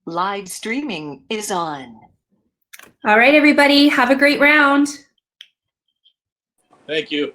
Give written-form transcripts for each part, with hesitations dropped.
Live streaming is on. All right, everybody, have a great round. Thank you.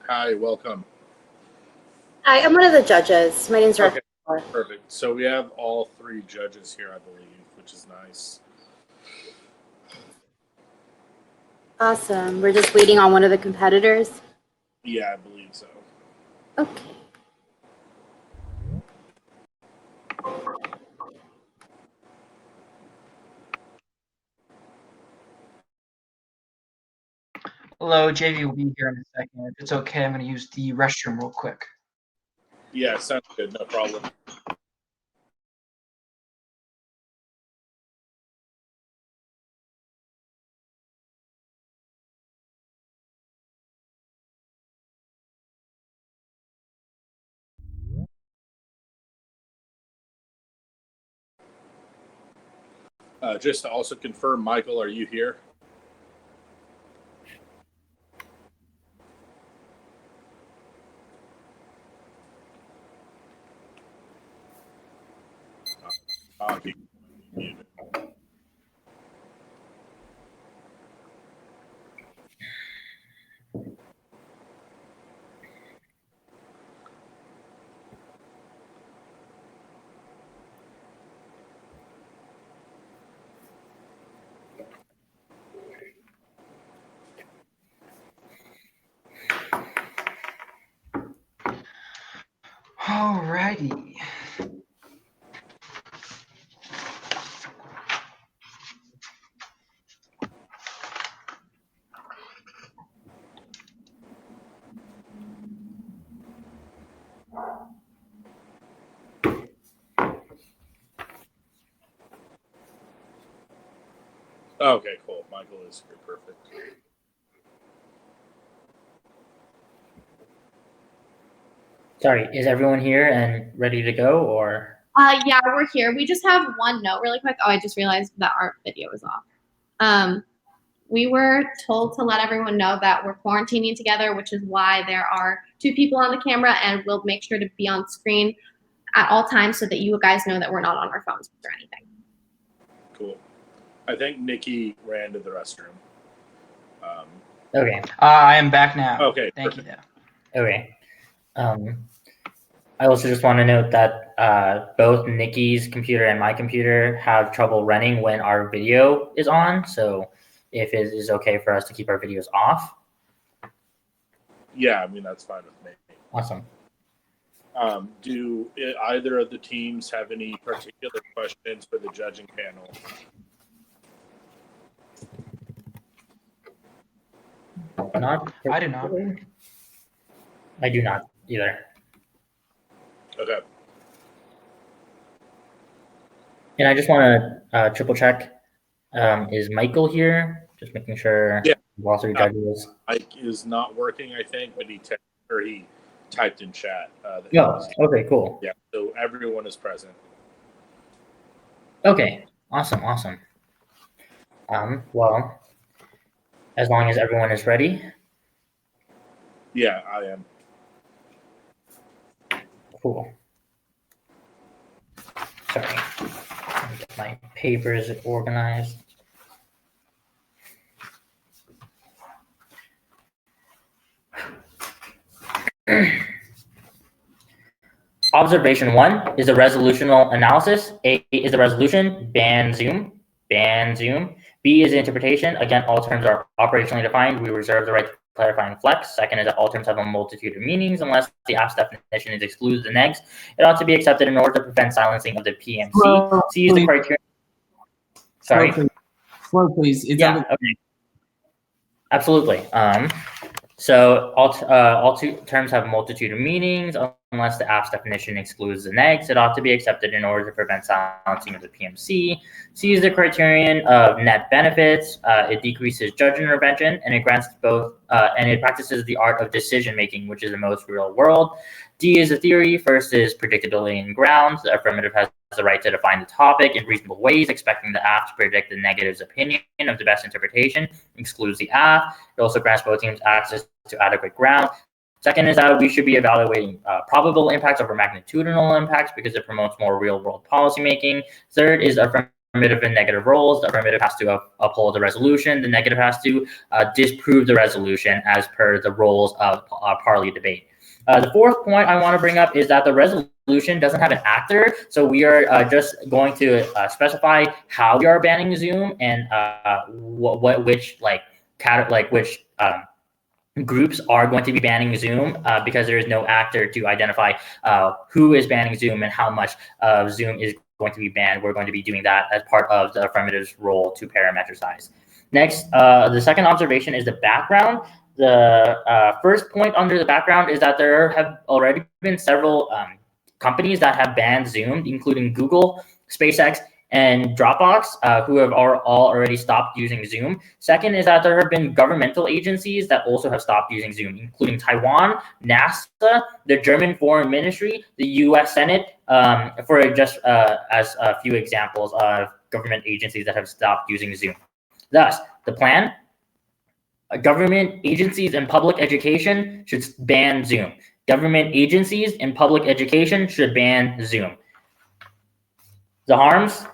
Hi, welcome. Hi, I'm one of the judges. My name's Okay, Rafa. perfect. So we have all three judges here, I believe, which is nice. Awesome. We're just waiting on one of the competitors. Yeah, I believe so. Okay. Hello, JV will be here in a second. If it's okay, I'm going to use the restroom real quick. Yeah, sounds good. No problem. Just to also confirm, Michael, are you here? Okay. Alrighty. Okay, cool. Michael is here. Perfect. Sorry, is everyone here and ready to go, or? Yeah, we're here. We just have one note really quick. Oh, I just realized that our video is off. We were told to let everyone know that we're quarantining together, which is why there are two people on the camera, and we'll make sure to be on screen at all times so that you guys know that we're not on our phones or anything. Cool. I think Nikki ran to the restroom. Okay. I am back now. Okay, Thank perfect. you, though. Okay. I also just want to note that both Nikki's computer and my computer have trouble running when our video is on. So if it is okay for us to keep our videos off. Yeah, I mean, that's fine with me. Awesome. Do either of the teams have any particular questions for the judging panel? Not. I do not. I do not either. Okay. And I just want to triple check. Is Michael here? Just making sure. Yeah. All three judges. Mike is not working, I think, but he texted or he typed in chat. Oh, okay, cool. Yeah, so everyone is present. Okay, awesome. Well, as long as everyone is ready. Yeah, I am. Cool. Sorry. Let me get my papers organized. Observation 1 is a resolutional analysis. A is the resolution, ban Zoom. B is the interpretation. Again, all terms are operationally defined. We reserve the right to clarify and flex. Second is that all terms have a multitude of meanings unless the app's definition is excluded the next. It ought to be accepted in order to prevent silencing of the PMC. C is the criterion. Sorry. Slow, please. It's yeah. Okay. Absolutely. So all two terms have a multitude of meanings unless the app's definition excludes the next. It ought to be accepted in order to prevent silencing of the PMC. C is the criterion of net benefits. It decreases judge intervention, and it grants both, and it practices the art of decision making, which is the most real world. D is a theory. First is predictability and grounds. The affirmative has the right to define the topic in reasonable ways, expecting the app to predict the negative's opinion of the best interpretation, excludes the app. It also grants both teams access to adequate ground. Second is that we should be evaluating probable impacts over magnitudinal impacts because it promotes more real-world policymaking. Third is affirmative and negative roles. The affirmative has to uphold the resolution. The negative has to disprove the resolution as per the roles of parley debate. The fourth point I want to bring up is that the resolution doesn't have an actor, so we are just going to specify how we are banning Zoom and which groups are going to be banning Zoom because there is no actor to identify who is banning Zoom and how much of Zoom is going to be banned. We're going to be doing that as part of the affirmative's role to parametricize. Next, the second observation is the background. The first point under the background is that there have already been several companies that have banned Zoom, including Google, SpaceX, and Dropbox, who have all already stopped using Zoom. Second is that there have been governmental agencies that also have stopped using Zoom, including Taiwan, NASA, the German Foreign Ministry, the US Senate, for just as a few examples of government agencies that have stopped using Zoom. Thus, the plan: government agencies and public education should ban Zoom. Government agencies and public education should ban Zoom. The harms.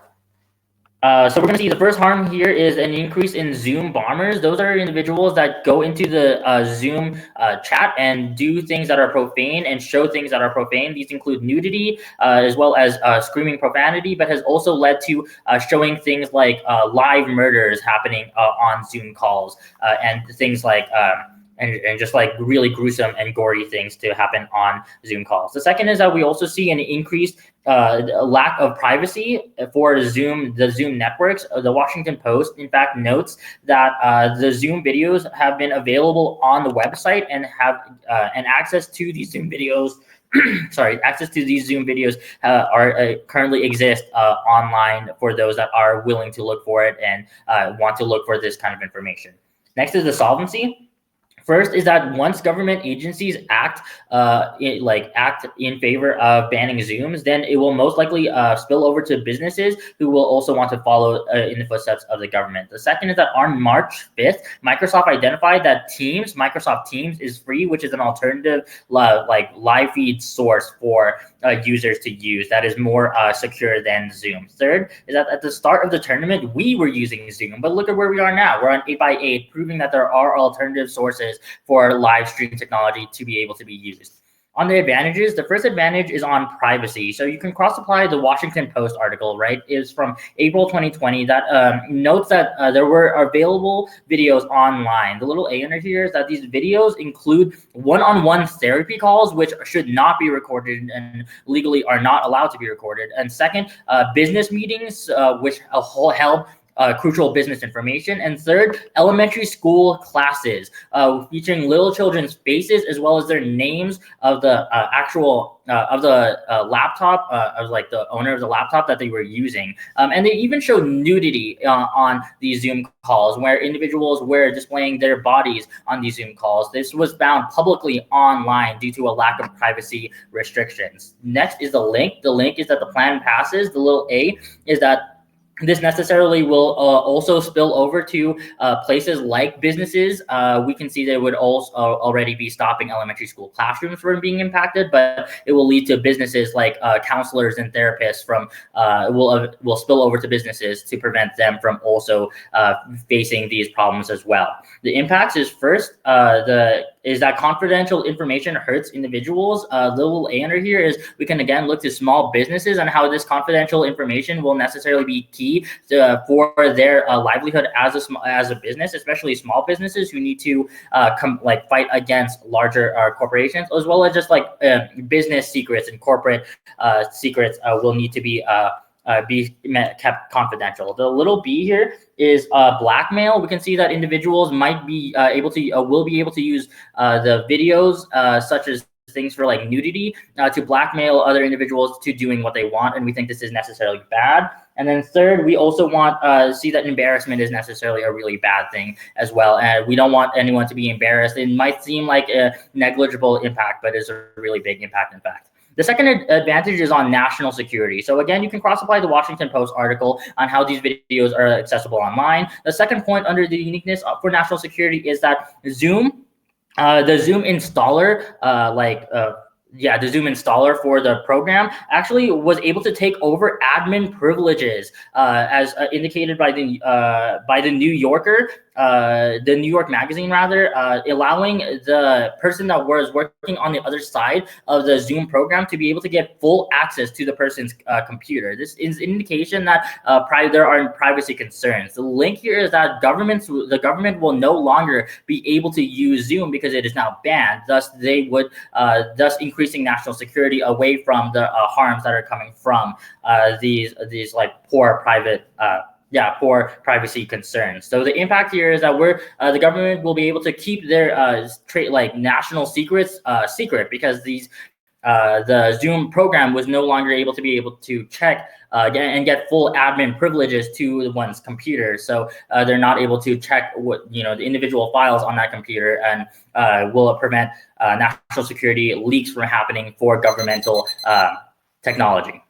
So we're going to see the first harm here is an increase in Zoom bombers. Those are individuals that go into the Zoom chat and do things that are profane and show things that are profane. These include nudity as well as screaming profanity, but has also led to showing things like live murders happening on Zoom calls and things like and just like really gruesome and gory things to happen on Zoom calls. The second is that we also see an increased lack of privacy for the Zoom networks. The Washington Post, in fact, notes that the Zoom videos have been available on the website and have and access to these Zoom videos. Access to these Zoom videos currently exist online for those that are willing to look for it and want to look for this kind of information. Next is the solvency. First is that once government agencies act in favor of banning Zooms, then it will most likely spill over to businesses who will also want to follow in the footsteps of the government. The second is that on March 5th, Microsoft identified that Microsoft Teams is free, which is an alternative live feed source for users to use that is more secure than Zoom. Third is that at the start of the tournament, we were using Zoom, but look at where we are now. We're on 8x8, proving that there are alternative sources for live stream technology to be able to be used. On the advantages, the first advantage is on privacy. So you can cross-apply the Washington Post article, right? It's from April 2020 that notes that there were available videos online. The little A under here is that these videos include one-on-one therapy calls, which should not be recorded and legally are not allowed to be recorded. And second, business meetings, which held crucial business information. And third, elementary school classes featuring little children's faces as well as their names of the actual laptop, of like the owner of the laptop that they were using. And they even show nudity on these Zoom calls where individuals were displaying their bodies on these Zoom calls. This was found publicly online due to a lack of privacy restrictions. Next is the link. The link is that the plan passes. The little A is that this necessarily will also spill over to places like businesses. We can see they would also already be stopping elementary school classrooms from being impacted, but it will lead to businesses like counselors and therapists from will spill over to businesses to prevent them from also facing these problems as well. The impacts is first, is that confidential information hurts individuals. The little A under here is we can again look to small businesses and how this confidential information will necessarily be key for their livelihood as a business, especially small businesses who need to fight against larger corporations, as well as just like business secrets and corporate secrets will need to be kept confidential. The little B here is blackmail. We can see that individuals might be will be able to use the videos such as things for like nudity to blackmail other individuals to doing what they want, and we think this is necessarily bad. And then third, we also want see that embarrassment is necessarily a really bad thing as well, and we don't want anyone to be embarrassed. It might seem like a negligible impact, but it's a really big impact in fact. The second advantage is on national security. So again, you can cross-apply the Washington Post article on how these videos are accessible online. The second point under the uniqueness for national security is that Zoom, the Zoom installer, the Zoom installer for the program actually was able to take over admin privileges, as indicated by the New Yorker, the New York Magazine rather, allowing the person that was working on the other side of the Zoom program to be able to get full access to the person's computer. This is an indication that there are privacy concerns. The link here is that the government will no longer be able to use Zoom because it is now banned. Thus, they would thus increasing national security away from the harms that are coming from these like poor privacy concerns. So the impact here is that the government will be able to keep their national secrets secret because the Zoom program was no longer able to check and get full admin privileges to one's computer. So they're not able to check what the individual files on that computer, and will prevent national security leaks from happening for governmental technology.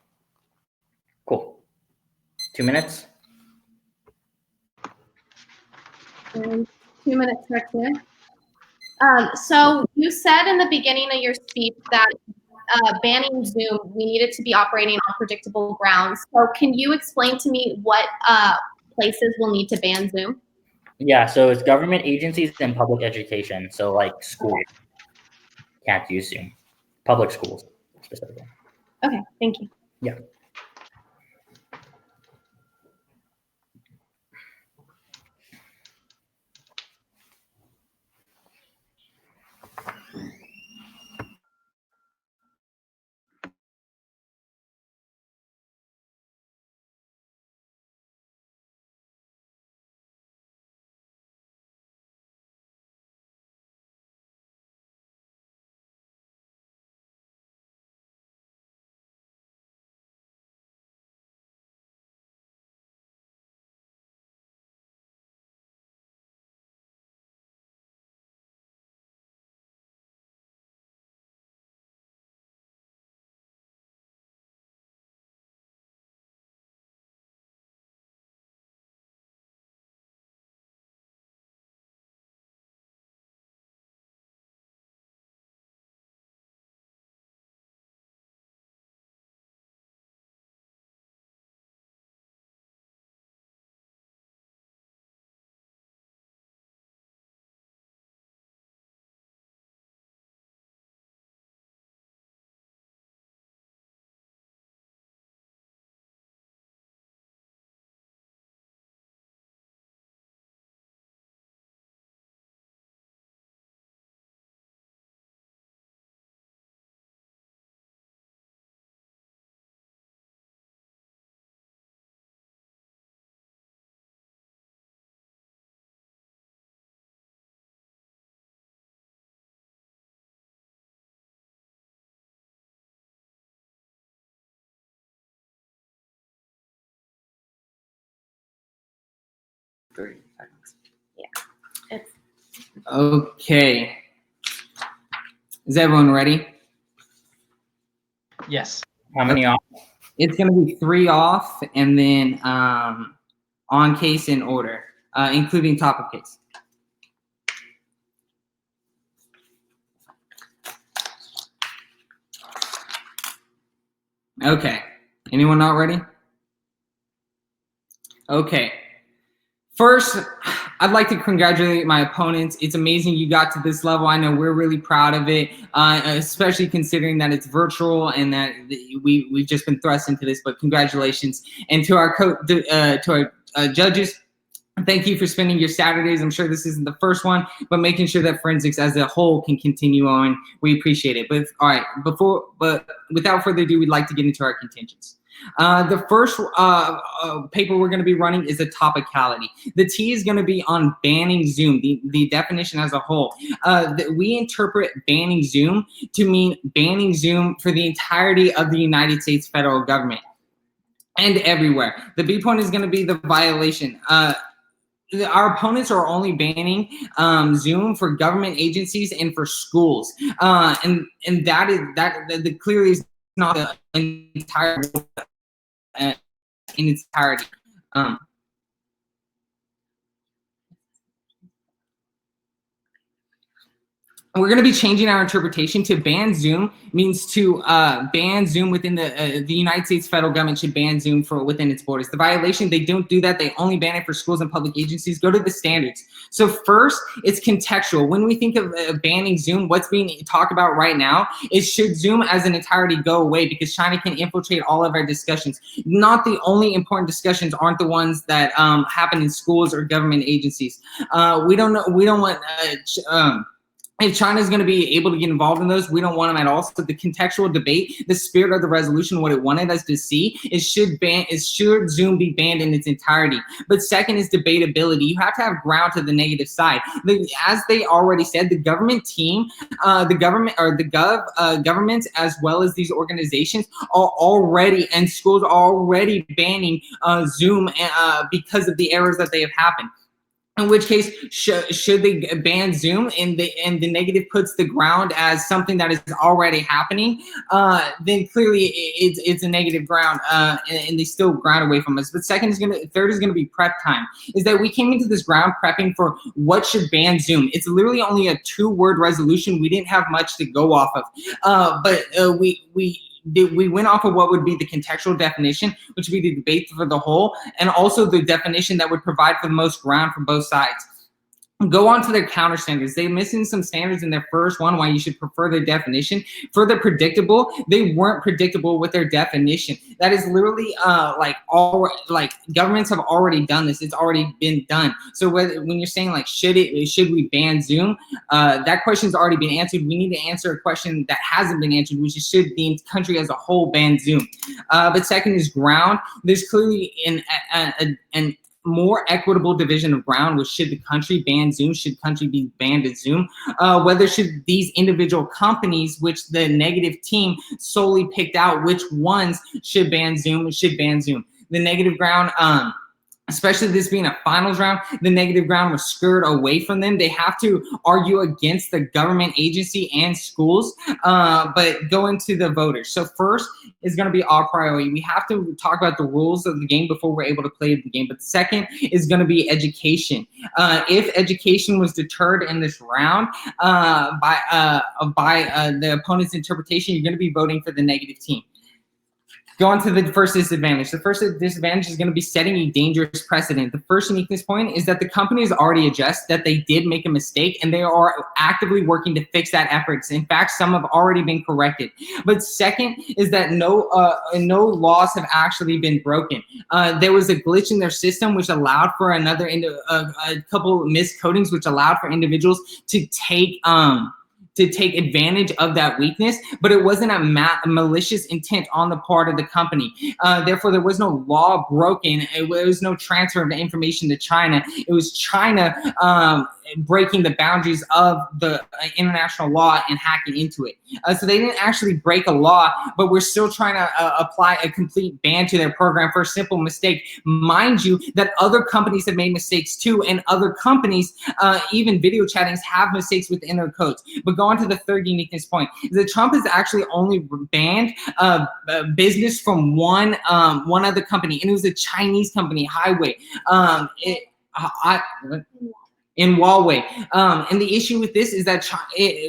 Cool. 2 minutes. And 2 minutes right here. So you said in the beginning of your speech that banning Zoom, we needed to be operating on predictable grounds. So can you explain to me what places will need to ban Zoom? Yeah, so it's government agencies and public education. So like schools can't use Zoom. Public schools specifically. Okay, thank you. Yeah. 30 seconds. It's Okay. Is everyone ready? Yes. How many off? It's going to be 3 off and then on case in order, including top of case. Okay. Anyone not ready? Okay. First, I'd like to congratulate my opponents. It's amazing you got to this level. I know we're really proud of it, especially considering that it's virtual and that we've just been thrust into this. But congratulations, and to our judges. Thank you for spending your Saturdays. I'm sure this isn't the first one, but making sure that forensics as a whole can continue on. We appreciate it. But all right, without further ado, we'd like to get into our contentions. The first paper we're going to be running is a topicality. The T is going to be on banning Zoom, the definition as a whole. We interpret banning Zoom to mean banning Zoom for the entirety of the United States federal government and everywhere. The B point is going to be the violation. Our opponents are only banning Zoom for government agencies and for schools, and that clearly is not the entire in its entirety. We're going to be changing our interpretation to ban Zoom means to ban Zoom within the United States federal government should ban Zoom for within its borders. The violation, they don't do that. They only ban it for schools and public agencies. Go to the standards. So first, it's contextual. When we think of banning Zoom, what's being talked about right now is should Zoom as an entirety go away because China can infiltrate all of our discussions. Not the only important discussions aren't the ones that happen in schools or government agencies. We don't know. We don't want. If China is going to be able to get involved in those, we don't want them at all. So the contextual debate, the spirit of the resolution, what it wanted us to see is should Zoom be banned in its entirety. But second is debatability. You have to have ground to the negative side. As they already said, the government team, governments as well as these organizations are already, and schools are already banning Zoom because of the errors that they have happened. In which case, should they ban Zoom and the negative puts the ground as something that is already happening, then clearly it's a negative ground, and they still ground away from us. But third is gonna be prep time. Is that we came into this ground prepping for what should ban Zoom. It's literally only a 2-word resolution. We didn't have much to go off of, but we went off of what would be the contextual definition, which would be the debate for the whole, and also the definition that would provide for the most ground for both sides. Go on to their counter standards. They're missing some standards in their first one, why you should prefer their definition. Further predictable, they weren't predictable with their definition. That is literally governments have already done this. It's already been done. So when you're saying like should we ban Zoom, that question's already been answered. We need to answer a question that hasn't been answered, which is should the country as a whole ban Zoom. But second is ground. There's clearly an more equitable division of ground, which should the country ban Zoom, should country be banned at Zoom, whether should these individual companies, which the negative team solely picked out which ones should ban Zoom, The negative ground, especially this being a finals round, the negative ground was skirted away from them. They have to argue against the government agency and schools, but go into the voters. So first is going to be our priority. We have to talk about the rules of the game before we're able to play the game. But the second is going to be education. If education was deterred in this round by the opponent's interpretation, you're going to be voting for the negative team. Go on to the first disadvantage. The first disadvantage is going to be setting a dangerous precedent. The first uniqueness point is that the company has already addressed that they did make a mistake and they are actively working to fix that efforts. In fact, some have already been corrected. But second is that no laws have actually been broken. There was a glitch in their system which allowed for a couple miscodings which allowed for individuals to take advantage of that weakness, but it wasn't a malicious intent on the part of the company. Therefore, there was no law broken. There was no transfer of information to China. It was China breaking the boundaries of the international law and hacking into it. So they didn't actually break a law, but we're still trying to apply a complete ban to their program for a simple mistake. Mind you, that other companies have made mistakes too, and other companies, even video chattings, have mistakes within their codes. But go on to the third uniqueness point, is that Trump has actually only banned business from one other company, and it was a Chinese company, Highway. In Huawei. And the issue with this is that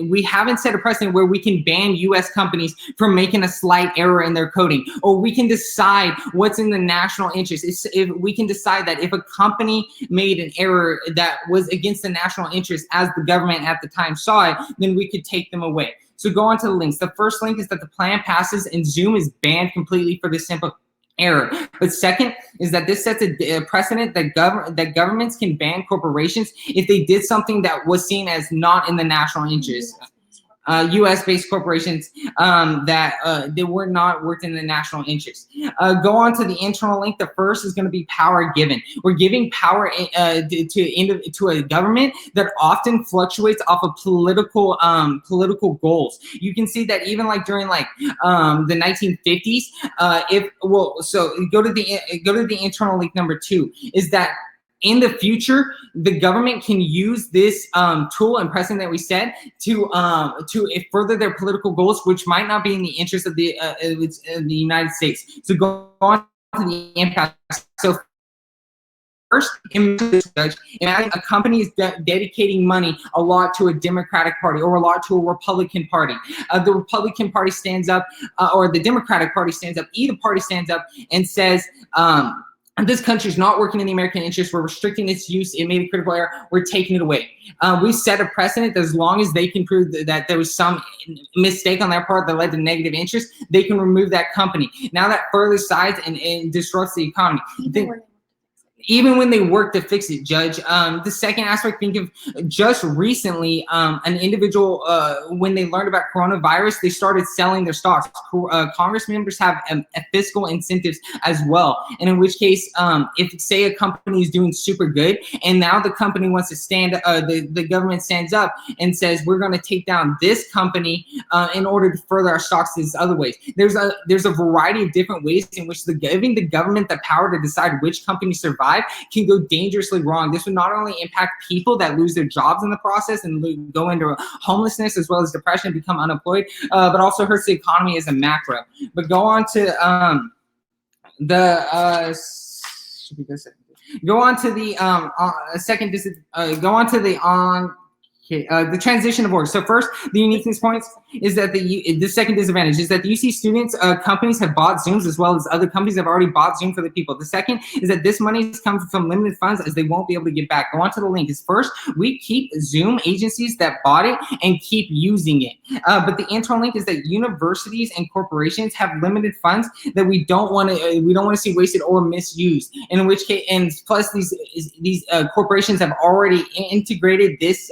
we haven't set a precedent where we can ban US companies from making a slight error in their coding, or we can decide what's in the national interest. If we can decide that if a company made an error that was against the national interest as the government at the time saw it, then we could take them away. So go on to the links. The first link is that the plan passes and Zoom is banned completely for this simple error. But second is that this sets a precedent that governments can ban corporations if they did something that was seen as not in the national interest. U.S.-based corporations that they were not worked in the national interest. Go on to the internal link. The first is going to be power given. We're giving power to a government that often fluctuates off of political goals. You can see that even like during like the 1950s. So go to the internal link number 2. Is that in the future, the government can use this tool and precedent that we set to further their political goals, which might not be in the interest of the United States. So go on to the impact. So first, imagine a company is dedicating money a lot to a Democratic Party or a lot to a Republican Party. The Republican Party stands up, or the Democratic Party stands up. Either party stands up and says, this country is not working in the American interest. We're restricting its use. It made a critical error. We're taking it away. We set a precedent that as long as they can prove that there was some mistake on their part that led to negative interest, they can remove that company. Now that further sides and disrupts the economy. Even when they work to fix it, Judge. The second aspect, think of just recently, an individual, when they learned about coronavirus, they started selling their stocks. Congress members have fiscal incentives as well. And in which case, if say a company is doing super good, and now the company wants to stand, the government stands up and says, we're going to take down this company in order to further our stocks these other ways. There's a variety of different ways in which giving the government the power to decide which companies survive can go dangerously wrong. This would not only impact people that lose their jobs in the process and go into homelessness as well as depression, become unemployed, but also hurts the economy as a macro. But go on to the transition of work. So first, the uniqueness points is that the second disadvantage is that the UC students, companies have bought Zooms as well as other companies have already bought Zoom for the people. The second is that this money is coming from limited funds as they won't be able to get back. Go on to the link. Is first, we keep Zoom agencies that bought it and keep using it. But the internal link is that universities and corporations have limited funds that we don't want to see wasted or misused. And in which case, and plus these corporations have already integrated this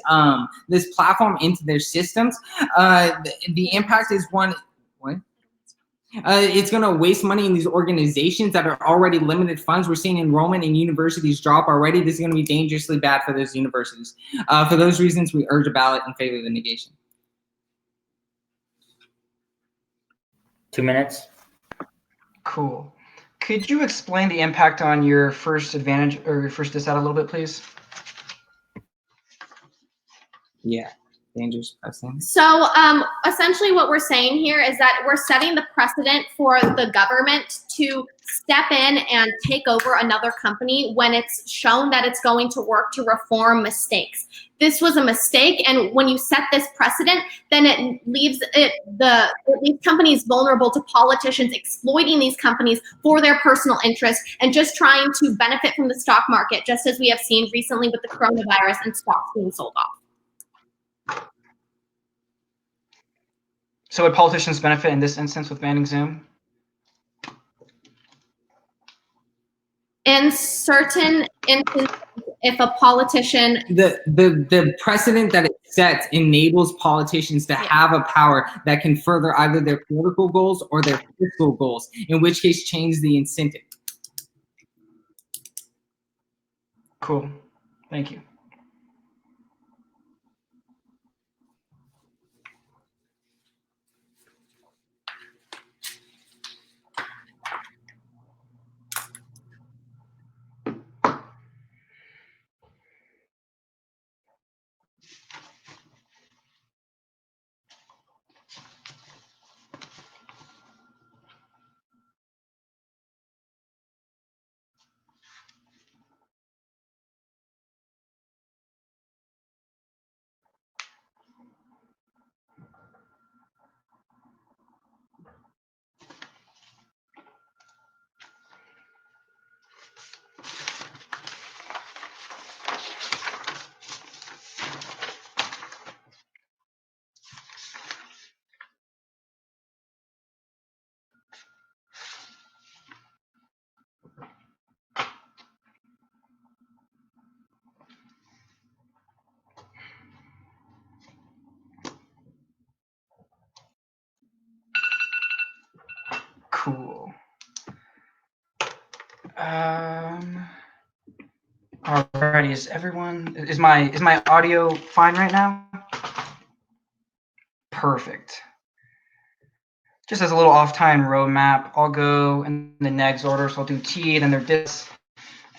platform into their systems. The impact is it's going to waste money in these organizations that are already limited funds. We're seeing enrollment in universities drop already. This is going to be dangerously bad for those universities. For those reasons, we urge a ballot in favor of the negation. 2 minutes. Cool. Could you explain the impact on your first advantage or your first dissent a little bit, please? Yeah. Dangerous precedent. So essentially what we're saying here is that we're setting the precedent for the government to step in and take over another company when it's shown that it's going to work to reform mistakes. This was a mistake, and when you set this precedent, then it leaves companies vulnerable to politicians exploiting these companies for their personal interest and just trying to benefit from the stock market, just as we have seen recently with the coronavirus and stocks being sold off. So would politicians benefit in this instance with banning Zoom? In certain instances, if a politician... The precedent that it sets enables politicians to have a power that can further either their political goals or their fiscal goals, in which case change the incentive. Cool. Thank you. Cool. Alrighty, is my audio fine right now? Perfect. Just as a little off-time roadmap, I'll go in the next order. So I'll do T, then their dis,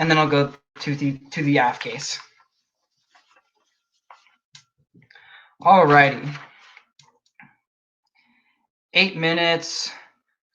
and then I'll go to the AF case. Alrighty. 8 minutes.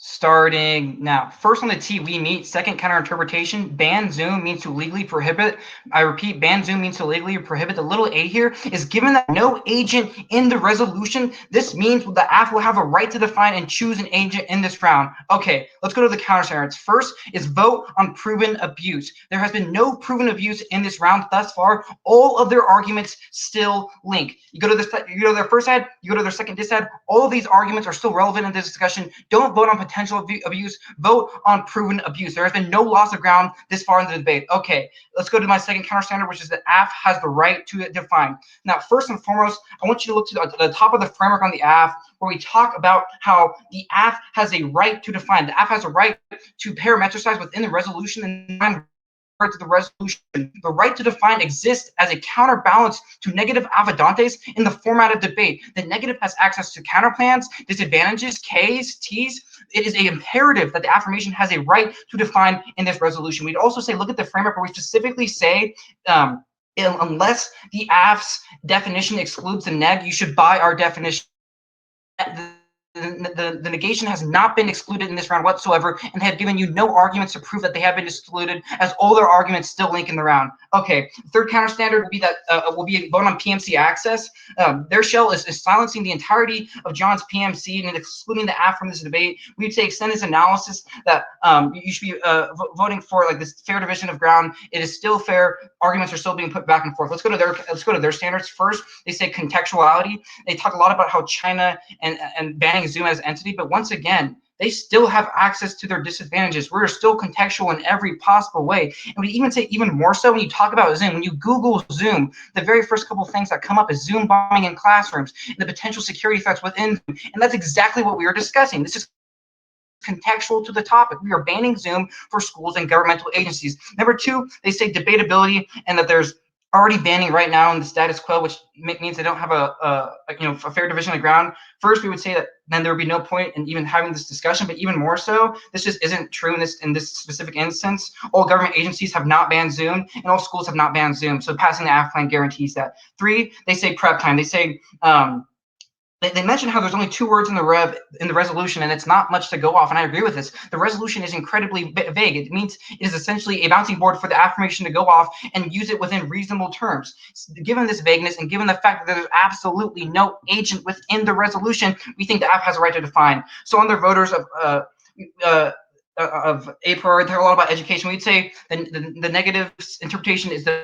Starting now. First on the T, we meet. Second, counterinterpretation. Ban Zoom means to legally prohibit. I repeat, ban Zoom means to legally prohibit. The little a here is given that no agent in the resolution. This means the AF will have a right to define and choose an agent in this round. Okay, let's go to the counter standards. First is vote on proven abuse. There has been no proven abuse in this round thus far. All of their arguments still link. You go to this, you go to their first ad, you go to their second dis ad. All of these arguments are still relevant in this discussion. Don't vote on potential abuse, vote on proven abuse. There has been no loss of ground this far in the debate. Okay, let's go to my second counter standard, which is that AF has the right to define. Now, first and foremost, I want you to look to the top of the framework on the AF, where we talk about how the AF has a right to define. The AF has a right to parametricize within the resolution and to the resolution. The right to define exists as a counterbalance to negative avodantes in the format of debate. The negative has access to counterplans, disadvantages, Ks, Ts. It is an imperative that the affirmation has a right to define in this resolution. We'd also say, look at the framework where we specifically say, unless the AF's definition excludes the neg, you should buy our definition. The negation has not been excluded in this round whatsoever, and have given you no arguments to prove that they have been excluded, as all their arguments still link in the round. Okay, third counter standard will be that will be a vote on PMC access. Their shell is silencing the entirety of John's PMC and excluding the AF from this debate. We'd say extend this analysis that you should be voting for like this fair division of ground. It is still fair. Arguments are still being put back and forth. Let's go to their standards first. They say contextuality. They talk a lot about how China and banning Zoom as an entity, but once again, they still have access to their disadvantages. We're still contextual in every possible way. And we even say even more so when you talk about Zoom. When you Google Zoom, the very first couple of things that come up is Zoom bombing in classrooms and the potential security threats within Zoom. And that's exactly what we are discussing. This is contextual to the topic. We are banning Zoom for schools and governmental agencies. Number two, they say debatability, and that there's already banning right now in the status quo, which means they don't have a fair division of ground. First, we would say that then there would be no point in even having this discussion, but even more so, this just isn't true in this specific instance. All government agencies have not banned Zoom, and all schools have not banned Zoom. So passing the AF plan guarantees that. Three, they say prep time. They say they mention how there's only 2 words in the resolution, and it's not much to go off, and I agree with this. The resolution is incredibly vague. It means it is essentially a bouncing board for the affirmation to go off and use it within reasonable terms. Given this vagueness and given the fact that there's absolutely no agent within the resolution, we think the AF has a right to define. So on their voters of a priori, they're a lot about education. We'd say the negative interpretation is the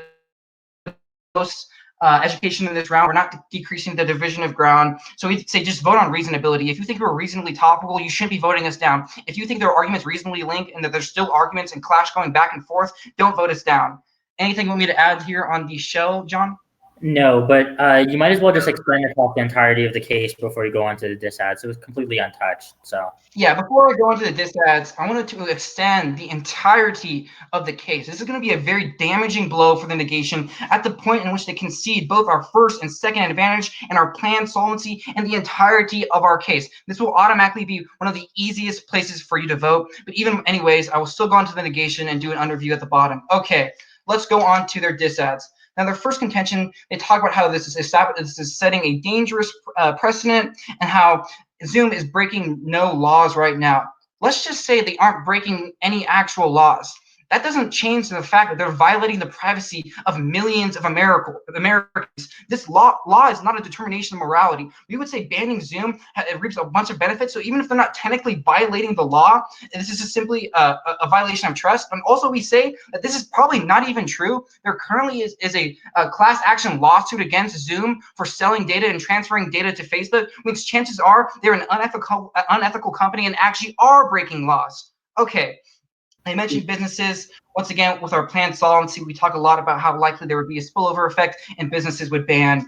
most education in this round. We're not decreasing the division of ground. So we'd say just vote on reasonability. If you think we're reasonably topical, you shouldn't be voting us down. If you think there are arguments reasonably linked and that there's still arguments and clash going back and forth, don't vote us down. Anything you want me to add here on the shell, John? No, but you might as well just explain across the entirety of the case before you go on to the dis ads. It was completely untouched. So yeah, before I go into the dis ads, I wanted to extend the entirety of the case. This is going to be a very damaging blow for the negation at the point in which they concede both our first and second advantage and our planned solvency and the entirety of our case. This will automatically be one of the easiest places for you to vote. But even anyways, I will still go into the negation and do an underview at the bottom. Okay, let's go on to their dis ads. Now, their first contention, they talk about how this is setting a dangerous precedent and how Zoom is breaking no laws right now. Let's just say they aren't breaking any actual laws. That doesn't change the fact that they're violating the privacy of millions of Americans. This law is not a determination of morality. We would say banning Zoom reaps a bunch of benefits. So even if they're not technically violating the law, this is just simply a violation of trust. And also we say that this is probably not even true. There currently is a class action lawsuit against Zoom for selling data and transferring data to Facebook, which chances are they're an unethical company and actually are breaking laws. Okay. I mentioned businesses. Once again, with our planned solvency, we talk a lot about how likely there would be a spillover effect and businesses would ban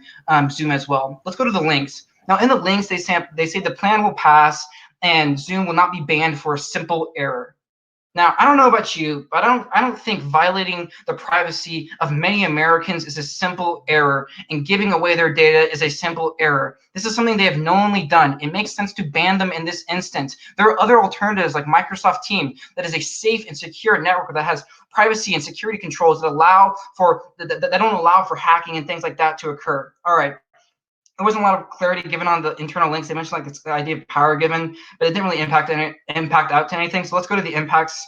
Zoom as well. Let's go to the links. Now, in the links, they say the plan will pass and Zoom will not be banned for a simple error. Now, I don't know about you, but I don't think violating the privacy of many Americans is a simple error, and giving away their data is a simple error. This is something they have knowingly done. It makes sense to ban them in this instance. There are other alternatives like Microsoft Teams that is a safe and secure network that has privacy and security controls that don't allow for hacking and things like that to occur. All right. There wasn't a lot of clarity given on the internal links. They mentioned like this idea of power given, but it didn't really impact out to anything. So let's go to the impacts.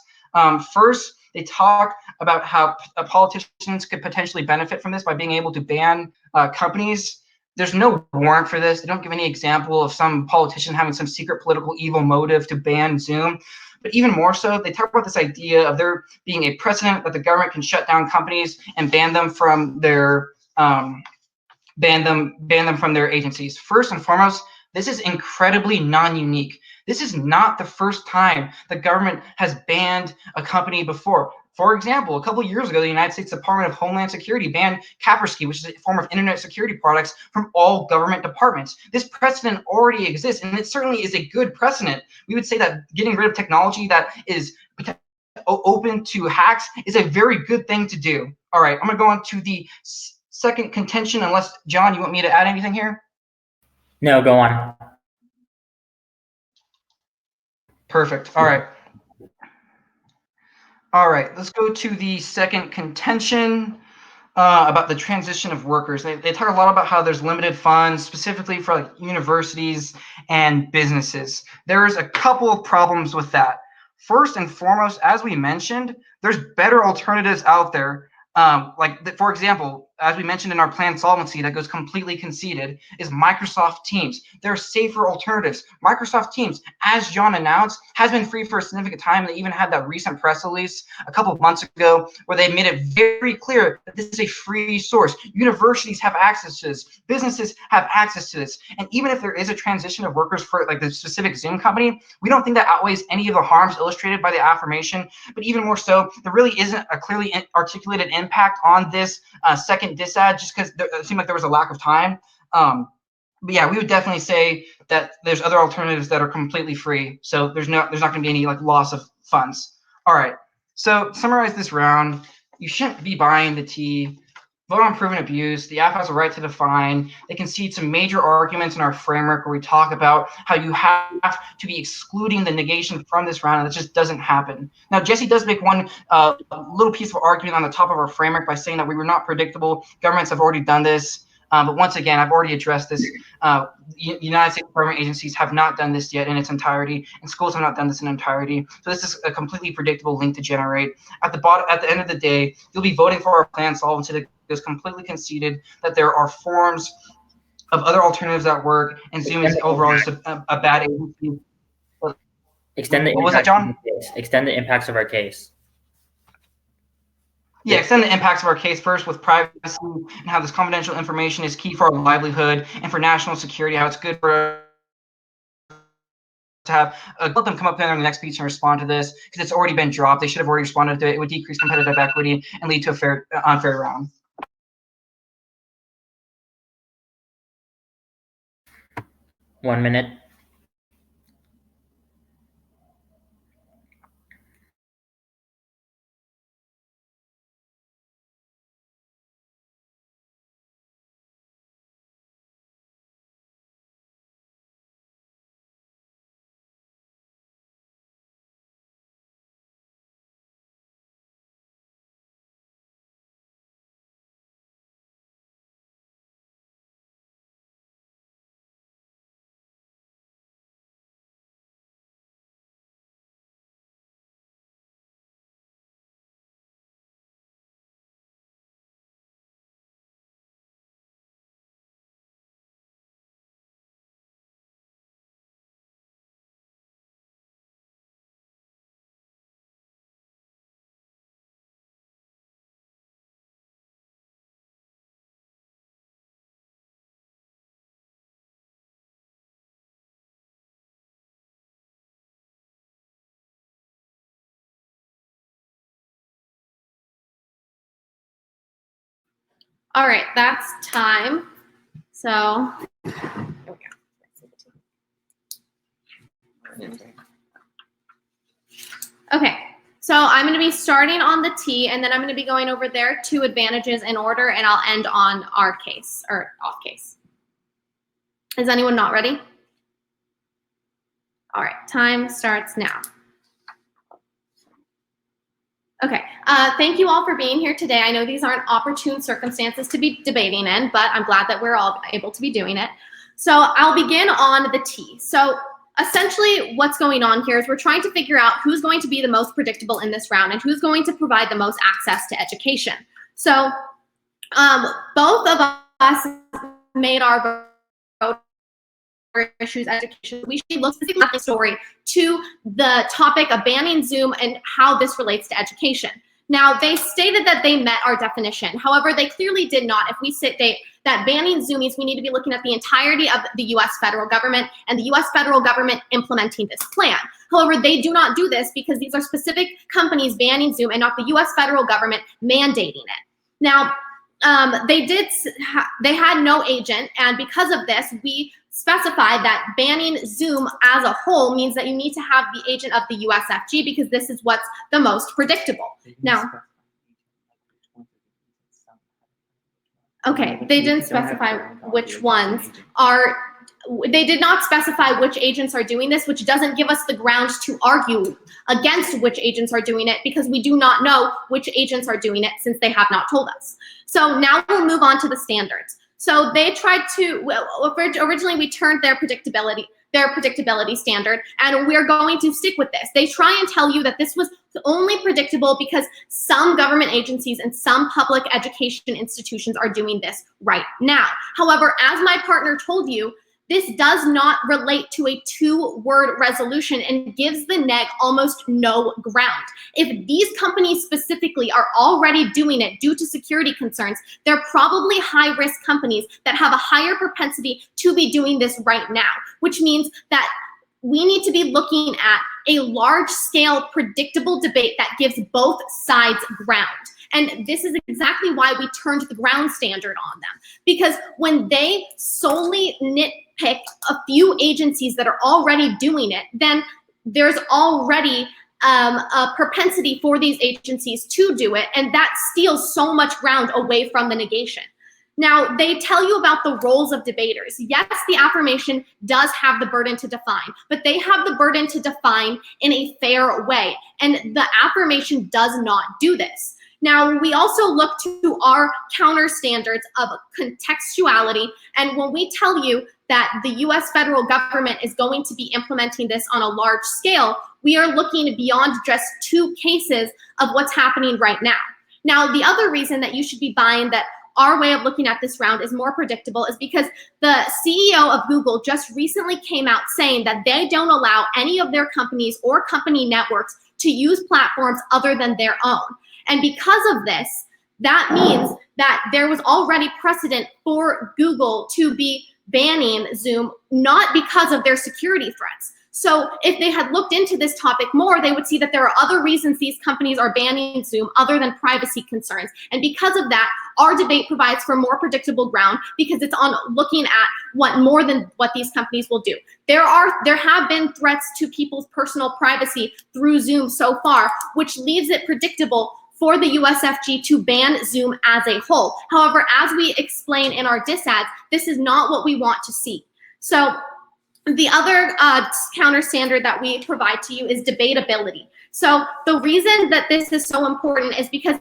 First, they talk about how politicians could potentially benefit from this by being able to ban companies. There's no warrant for this. They don't give any example of some politician having some secret political evil motive to ban Zoom. But even more so, they talk about this idea of there being a precedent that the government can shut down companies and ban them from their ban them from their agencies. First and foremost, this is incredibly non-unique. This is not the first time the government has banned a company before. For example, a couple of years ago, the United States Department of Homeland Security banned Kaspersky, which is a form of internet security products, from all government departments. This precedent already exists, and it certainly is a good precedent. We would say that getting rid of technology that is open to hacks is a very good thing to do. All right, I'm going to go on to the second contention, unless, John, you want me to add anything here? No, go on. Perfect. All right. All right, let's go to the second contention about the transition of workers. They talk a lot about how there's limited funds, specifically for like universities and businesses. There's a couple of problems with that. First and foremost, as we mentioned, there's better alternatives out there. For example, as we mentioned in our planned solvency that goes completely conceded, is Microsoft Teams. There are safer alternatives. Microsoft Teams, as John announced, has been free for a significant time. They even had that recent press release a couple of months ago where they made it very clear that this is a free source. Universities have access to this. Businesses have access to this. And even if there is a transition of workers for like the specific Zoom company, we don't think that outweighs any of the harms illustrated by the affirmation. But even more so, there really isn't a clearly articulated impact on this second disad, just because it seemed like there was a lack of time. But yeah, we would definitely say that there's other alternatives that are completely free. So there's not going to be any like loss of funds. All right. So summarize this round. You shouldn't be buying the tea. Vote on proven abuse. The app has a right to define. They concede some major arguments in our framework where we talk about how you have to be excluding the negation from this round, and that just doesn't happen. Now, Jesse does make one little piece of argument on the top of our framework by saying that we were not predictable. Governments have already done this. But once again, I've already addressed this. United States government agencies have not done this yet in its entirety, and schools have not done this in entirety. So this is a completely predictable link to generate. At the end of the day, you'll be voting for our plan solvency that is completely conceded that there are forms of other alternatives that work, and Zoom is overall just a bad agency. Extend the what was that, John? Extend the impacts of our case. Yeah, extend the impacts of our case first with privacy and how this confidential information is key for our livelihood and for national security, how it's good for to have let them come up there in the next speech and respond to this because it's already been dropped. They should have already responded to it. It would decrease competitive equity and lead to a unfair round. One minute. All right, that's time. So Okay, so I'm going to be starting on the T, and then I'm going to be going over their 2 advantages in order, and I'll end on our case, or off case. Is anyone not ready? All right, time starts now. Okay, thank you all for being here today. I know these aren't opportune circumstances to be debating in, but I'm glad that we're all able to be doing it. So I'll begin on the T. So essentially what's going on here is we're trying to figure out who's going to be the most predictable in this round and who's going to provide the most access to education. So both of us made our vote issues education. We should look specifically at the story to the topic of banning Zoom and how this relates to education. Now, they stated that they met our definition. However, they clearly did not. If we state that banning Zoom means we need to be looking at the entirety of the US federal government and the US federal government implementing this plan. However, they do not do this because these are specific companies banning Zoom and not the US federal government mandating it. Now, they had no agent, and because of this, we specified that banning Zoom as a whole means that you need to have the agent of the USFG because this is what's the most predictable. Now, okay, they didn't specify which ones are, they did not specify which agents are doing this, which doesn't give us the grounds to argue against which agents are doing it because we do not know which agents are doing it since they have not told us. So now we'll move on to the standards. So they tried to, well, originally we turned their predictability standard, and we're going to stick with this. They try and tell you that this was only predictable because some government agencies and some public education institutions are doing this right now. However, as my partner told you, this does not relate to a 2-word resolution and gives the neg almost no ground. If these companies specifically are already doing it due to security concerns, they're probably high-risk companies that have a higher propensity to be doing this right now, which means that we need to be looking at a large-scale predictable debate that gives both sides ground. And this is exactly why we turned the ground standard on them. Because when they solely nitpick a few agencies that are already doing it, then there's already a propensity for these agencies to do it, and that steals so much ground away from the negation. Now, they tell you about the roles of debaters. Yes, the affirmation does have the burden to define, but they have the burden to define in a fair way, and the affirmation does not do this. Now, we also look to our counter standards of contextuality, and when we tell you that the US federal government is going to be implementing this on a large scale, we are looking beyond just 2 cases of what's happening right now. Now, the other reason that you should be buying that our way of looking at this round is more predictable is because the CEO of Google just recently came out saying that they don't allow any of their companies or company networks to use platforms other than their own. And because of this, that means that there was already precedent for Google to be banning Zoom, not because of their security threats. So if they had looked into this topic more, they would see that there are other reasons these companies are banning Zoom other than privacy concerns. And because of that, our debate provides for more predictable ground because it's on looking at what more than what these companies will do. There have been threats to people's personal privacy through Zoom so far, which leaves it predictable for the USFG to ban Zoom as a whole. However, as we explain in our disads, this is not what we want to see. So the other counter standard that we provide to you is debatability. So the reason that this is so important is because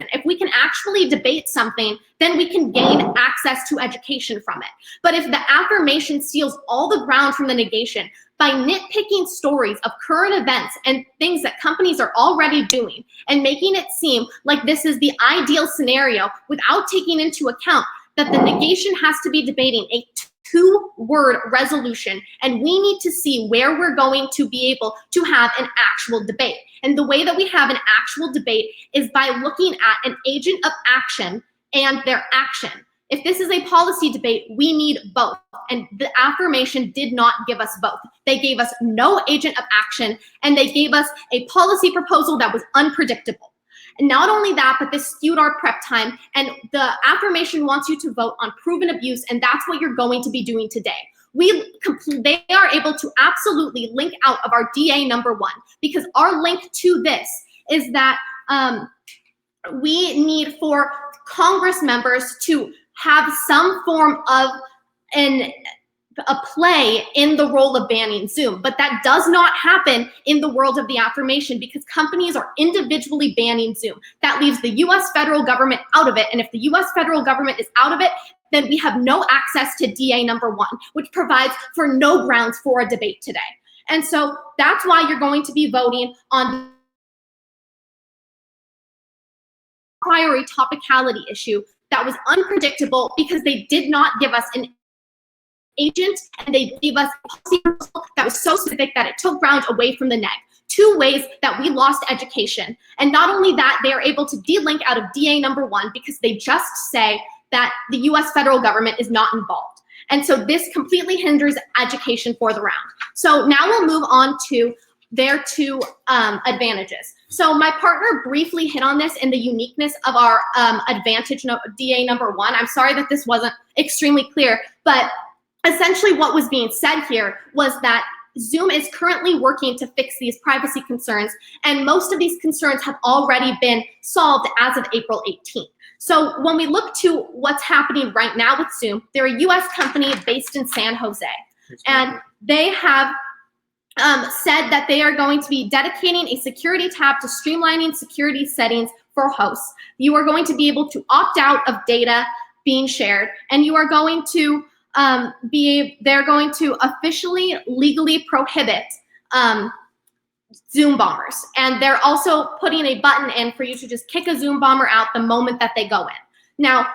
if we can actually debate something, then we can gain access to education from it. But if the affirmation steals all the ground from the negation by nitpicking stories of current events and things that companies are already doing and making it seem like this is the ideal scenario without taking into account that the negation has to be debating a 2-word resolution, and we need to see where we're going to be able to have an actual debate. And the way that we have an actual debate is by looking at an agent of action and their action. If this is a policy debate, we need both. And the affirmation did not give us both. They gave us no agent of action, and they gave us a policy proposal that was unpredictable. And not only that, but this skewed our prep time, and the affirmation wants you to vote on proven abuse, and that's what you're going to be doing today. They are able to absolutely link out of our DA number 1, because our link to this is that we need for Congress members to have some form of a play in the role of banning Zoom, but that does not happen in the world of the affirmation because companies are individually banning Zoom. That leaves the US federal government out of it, and if the US federal government is out of it, then we have no access to DA number 1, which provides for no grounds for a debate today. And so that's why you're going to be voting on priority topicality issue that was unpredictable because they did not give us an agent, and they gave us a policy proposal that was so specific that it took ground away from the neg. 2 ways that we lost education. And not only that, they are able to delink out of DA number 1 because they just say that the US federal government is not involved. And so this completely hinders education for the round. So now we'll move on to their 2 advantages. So my partner briefly hit on this in the uniqueness of our advantage DA number 1. I'm sorry that this wasn't extremely clear, but essentially what was being said here was that Zoom is currently working to fix these privacy concerns, and most of these concerns have already been solved as of April 18th. So when we look to what's happening right now with Zoom, they're a US company based in San Jose, and they have said that they are going to be dedicating a security tab to streamlining security settings for hosts. You are going to be able to opt out of data being shared, and you are going to they're going to officially legally prohibit Zoom bombers. And they're also putting a button in for you to just kick a Zoom bomber out the moment that they go in. Now,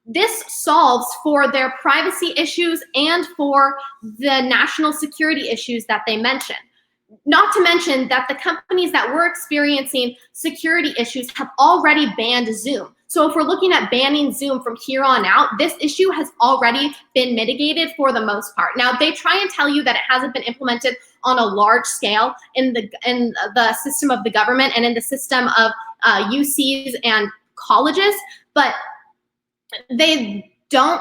this solves for their privacy issues and for the national security issues that they mentioned. Not to mention that the companies that were experiencing security issues have already banned Zoom. So if we're looking at banning Zoom from here on out, this issue has already been mitigated for the most part. Now, they try and tell you that it hasn't been implemented on a large scale in the system of the government and in the system of UCs and colleges, but they don't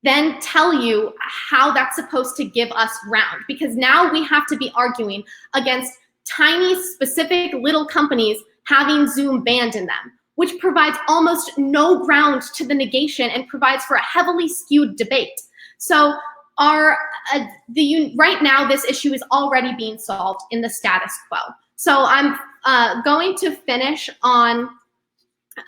then tell you how that's supposed to give us ground, because now we have to be arguing against tiny, specific little companies having Zoom banned in them, which provides almost no ground to the negation and provides for a heavily skewed debate. So right now, this issue is already being solved in the status quo. So I'm going to finish on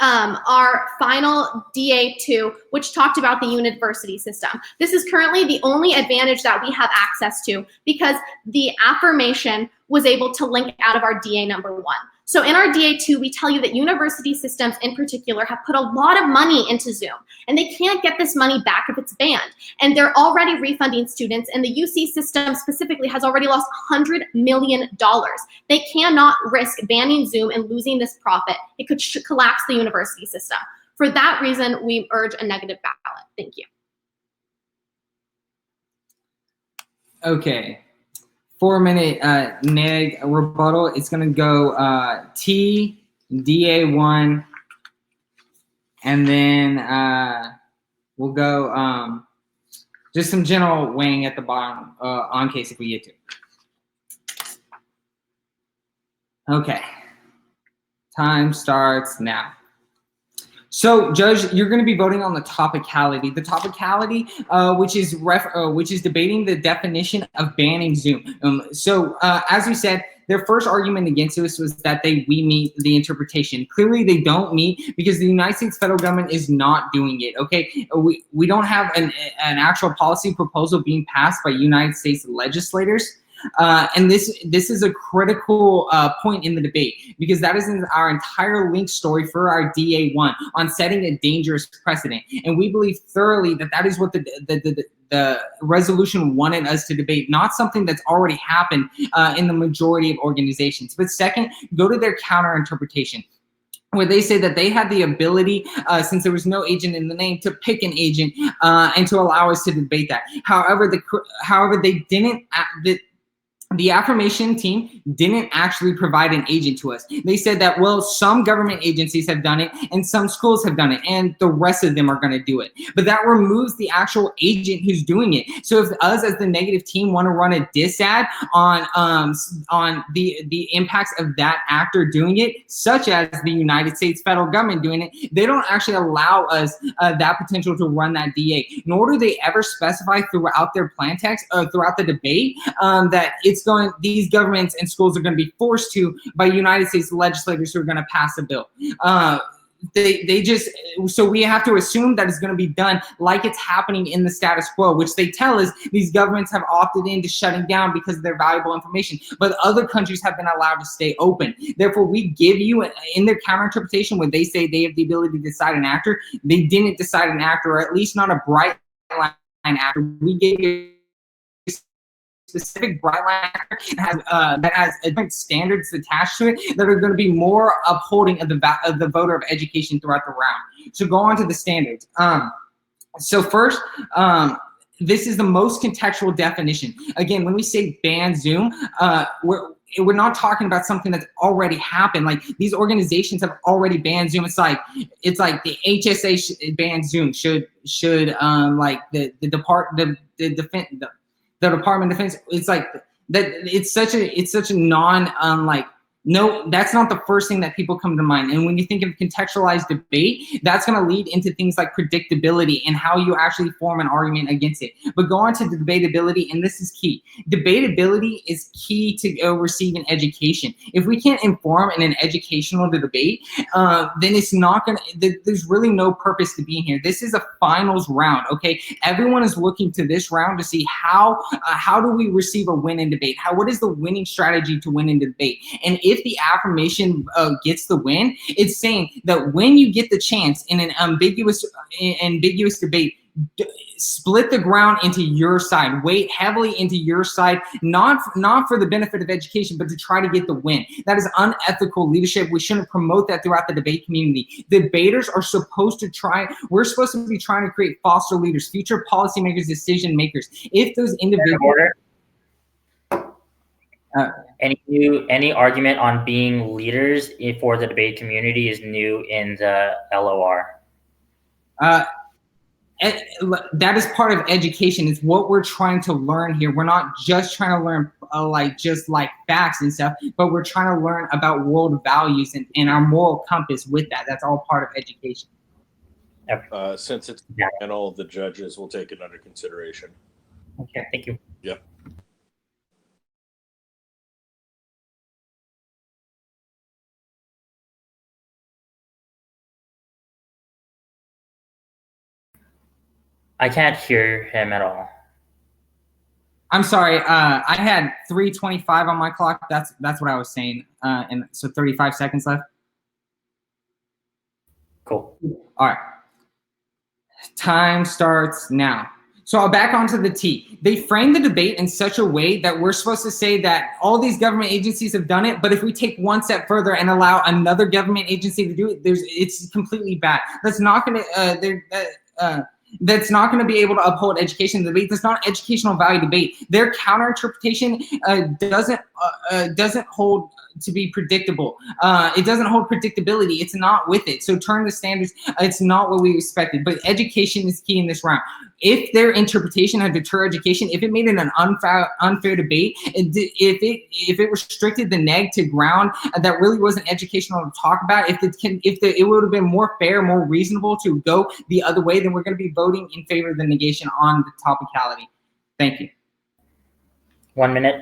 our final DA2, which talked about the university system. This is currently the only advantage that we have access to because the affirmation was able to link out of our DA number 1. So in our DA2, we tell you that university systems in particular have put a lot of money into Zoom, and they can't get this money back if it's banned. And they're already refunding students, and the UC system specifically has already lost $100 million. They cannot risk banning Zoom and losing this profit. It could collapse the university system. For that reason, we urge a negative ballot. Thank you. Okay. 4-minute neg rebuttal. It's gonna go T, DA1, and then we'll go just some general weighing at the bottom on case if we get to. Okay, time starts now. So, Judge, you're going to be voting on the topicality. The topicality, which is debating the definition of banning Zoom. As we said, their first argument against this was that we meet the interpretation. Clearly, they don't meet because the United States federal government is not doing it. Okay, we don't have an actual policy proposal being passed by United States legislators. And this is a critical point in the debate because that is our entire link story for our DA1 on setting a dangerous precedent. And we believe thoroughly that that is what the resolution wanted us to debate, not something that's already happened in the majority of organizations. But second, go to their counter interpretation, where they say that they had the ability, since there was no agent in the name, to pick an agent and to allow us to debate that. However, they didn't. the affirmation team didn't actually provide an agent to us. They said that, well, some government agencies have done it and some schools have done it and the rest of them are going to do it. But that removes the actual agent who's doing it. So if us as the negative team want to run a diss ad on the impacts of that actor doing it, such as the United States federal government doing it, they don't actually allow us that potential to run that DA. Nor do they ever specify throughout their plan text, throughout the debate, that these governments and schools are going to be forced to by United States legislators who are going to pass a bill. So we have to assume that it's going to be done like it's happening in the status quo, which they tell us these governments have opted into shutting down because of their valuable information, but other countries have been allowed to stay open. Therefore, we give you, in their counterinterpretation, when they say they have the ability to decide an actor, they didn't decide an actor, or at least not a bright line actor. We gave you specific bright line actor that has different standards attached to it that are going to be more upholding of the voter of education throughout the round. So go on to the standards. So first, this is the most contextual definition. Again, when we say ban Zoom, we're not talking about something that's already happened. Like, these organizations have already banned Zoom. It's like the HSA banned Zoom. Should like the Department of Defense, it's like that. It's such a non no, that's not the first thing that people come to mind. And when you think of contextualized debate, that's going to lead into things like predictability and how you actually form an argument against it. But go on to the debatability, and this is key. Debatability is key to receiving education. If we can't inform in an educational debate, then it's not going to, there's really no purpose to being here. This is a finals round, okay? Everyone is looking to this round to see how do we receive a win in debate? What is the winning strategy to win in debate? And if the affirmation gets the win, it's saying that when you get the chance in an ambiguous debate, split the ground into your side, weight heavily into your side, not for the benefit of education, but to try to get the win. That is unethical leadership. We shouldn't promote that throughout the debate community. Debaters are supposed to we're supposed to be trying to create foster leaders, future policymakers, decision makers. If those individuals any argument on being leaders for the debate community is new in the LOR. That is part of education. It's what we're trying to learn here. We're not just trying to learn just facts and stuff, but we're trying to learn about world values and our moral compass with that. That's all part of education. Since it's a panel, the judges will take it under consideration. Okay, thank you. Yep. I can't hear him at all. I'm sorry. I had 3:25 on my clock. That's what I was saying. And so 35 seconds left. Cool. All right. Time starts now. So I'll back onto the T. They frame the debate in such a way that we're supposed to say that all these government agencies have done it, but if we take one step further and allow another government agency to do it, it's completely bad. That's not going to that's not going to be able to uphold education debate. That's not educational value debate. Their counter interpretation doesn't hold to be predictable. It doesn't hold predictability. It's not with it. So turn the standards. It's not what we expected. But education is key in this round. If their interpretation had deterred education, if it made it an unfair debate, if it restricted the neg to ground that really wasn't educational to talk about, it would have been more fair, more reasonable to go the other way, then we're going to be voting in favor of the negation on the topicality. Thank you. 1 minute.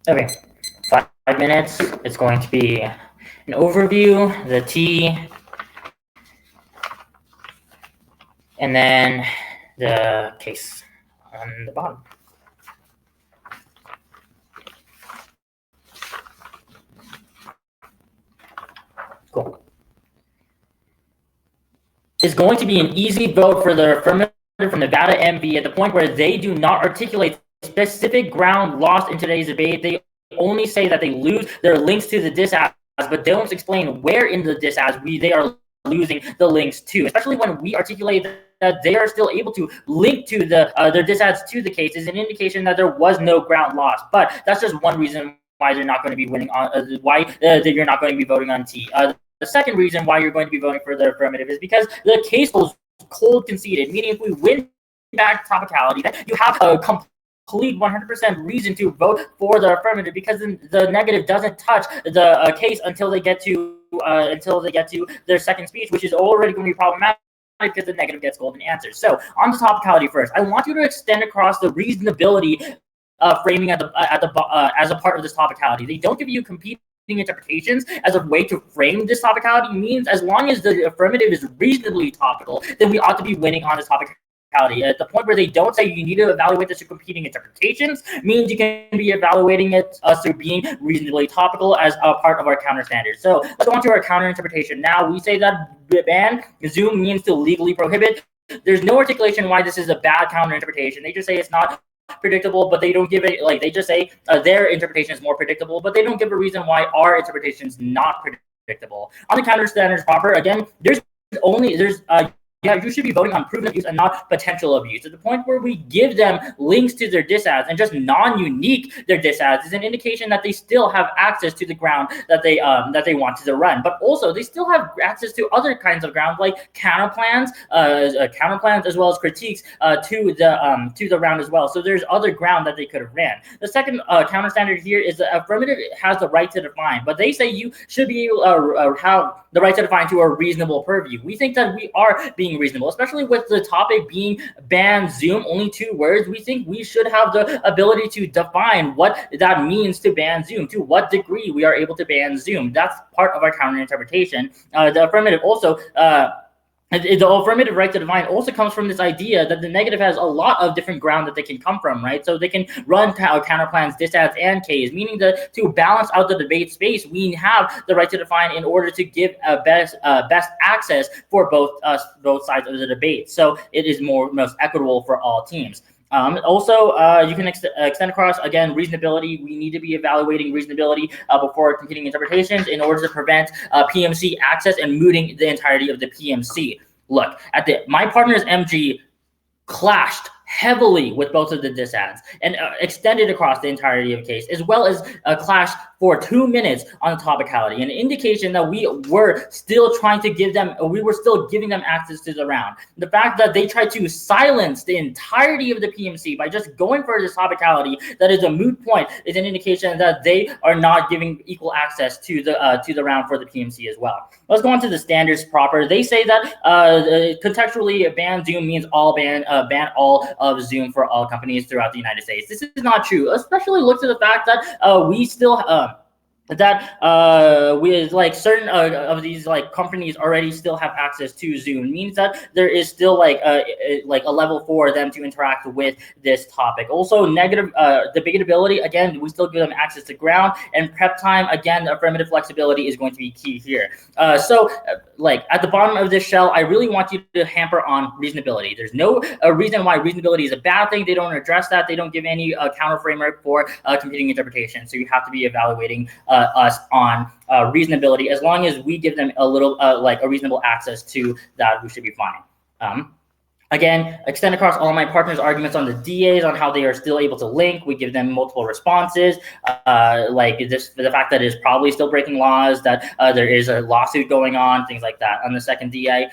Okay, 5 minutes. It's going to be an overview, the T, and then the case on the bottom. Cool. It's going to be an easy vote for the affirmative from Nevada MV at the point where they do not articulate specific ground lost in today's debate. They only say that they lose their links to the disads, but they don't explain where in the disads they are losing the links to, especially when we articulate that they are still able to link to the their disads to the case is an indication that there was no ground lost. But that's just one reason why they're not going to be winning on you're not going to be voting on T. The second reason why you're going to be voting for the affirmative is because the case was cold conceded, meaning if we win back topicality, then you have a complete 100% reason to vote for the affirmative, because the negative doesn't touch the case until they get to their second speech, which is already going to be problematic because the negative gets golden answers. So on the topicality first, I want you to extend across the reasonability framing as a part of this topicality. They don't give you competing interpretations as a way to frame this topicality. Means as long as the affirmative is reasonably topical, then we ought to be winning on this topicality. At the point where they don't say you need to evaluate this through competing interpretations, means you can be evaluating it through being reasonably topical as a part of our counter standard. So let's go on to our counter interpretation. Now we say that ban Zoom means to legally prohibit. There's no articulation why this is a bad counter interpretation. They just say it's not predictable, but they don't give it, like they just say their interpretation is more predictable, but they don't give a reason why our interpretation is not predictable. On the counter standards proper, again, you should be voting on proven abuse and not potential abuse. At the point where we give them links to their disads and just non-unique their disads is an indication that they still have access to the ground that they wanted to run. But also they still have access to other kinds of ground like counterplans as well as critiques to the round as well. So there's other ground that they could have ran. The second counter standard here is the affirmative has the right to define, but they say you should be have the right to define to a reasonable purview. We think that we are being reasonable, especially with the topic being ban Zoom, only 2 words. We think we should have the ability to define what that means to ban Zoom, to what degree we are able to ban Zoom. That's part of our counter interpretation. The affirmative also the affirmative right to define also comes from this idea that the negative has a lot of different ground that they can come from, right? So they can run counterplans, disads, and Ks, meaning that to balance out the debate space, we have the right to define in order to give best access for both sides of the debate. So it is most equitable for all teams. You can extend across, again, reasonability. We need to be evaluating reasonability before competing interpretations in order to prevent PMC access and mooting the entirety of the PMC. Look, my partner's MG clashed heavily with both of the disads and extended across the entirety of the case, as well as a clash for 2 minutes on the topicality, an indication that we were still giving them access to the round. The fact that they tried to silence the entirety of the PMC by just going for this topicality that is a moot point is an indication that they are not giving equal access to the round for the PMC as well. Let's go on to the standards proper. They say that contextually, ban Zoom means ban all of Zoom for all companies throughout the United States. This is not true, especially look to the fact that we still with like certain of these like companies already still have access to Zoom. It means that there is still like a level for them to interact with this topic. Also, negative debatability, again, we still give them access to ground, and prep time, again, affirmative flexibility is going to be key here. Like at the bottom of this shell, I really want you to hamper on reasonability. There's no reason why reasonability is a bad thing. They don't address that. They don't give any counter framework for competing interpretation. So you have to be evaluating us on reasonability. As long as we give them a little like a reasonable access to that, we should be fine. Again, extend across all my partners' arguments on the DAs on how they are still able to link. We give them multiple responses, like the fact that it is probably still breaking laws, that there is a lawsuit going on, things like that. On the second DA,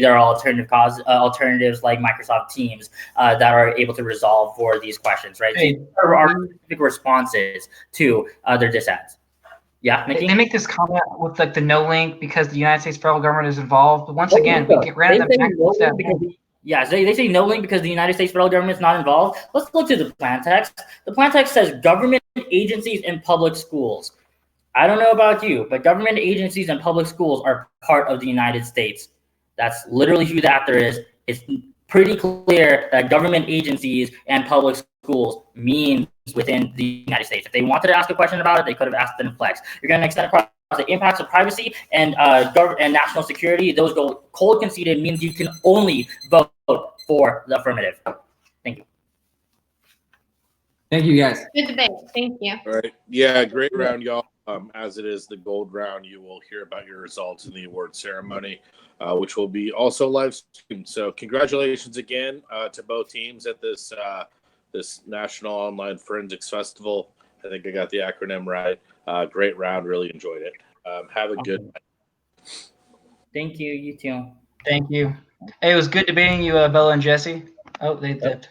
there are alternatives like Microsoft Teams that are able to resolve for these questions, right? Hey, so there are specific responses to their disads. Yeah, Mickey? They make this comment with like the no link because the United States federal government is involved. But once again, we get granted them access. Yeah, they say no link because the United States federal government is not involved. Let's look to the plan text. The plan text says government agencies and public schools. I don't know about you, but government agencies and public schools are part of the United States. That's literally who the actor is. It's pretty clear that government agencies and public schools means within the United States. If they wanted to ask a question about it, they could have asked it in flex. You're going to extend across the impacts of privacy and national security. Those go cold conceded means you can only vote for the affirmative. Thank you. Thank you, guys. Good debate. Thank you. All right. Yeah, great round, y'all. As it is the gold round, you will hear about your results in the award ceremony, which will be also live streamed. So congratulations again to both teams at this this National Online Forensics Festival. I think I got the acronym right. Great round. Really enjoyed it. Have a good night. Thank you. You too. Thank you. Hey, it was good debating you, Bella and Jesse. Oh, they dipped.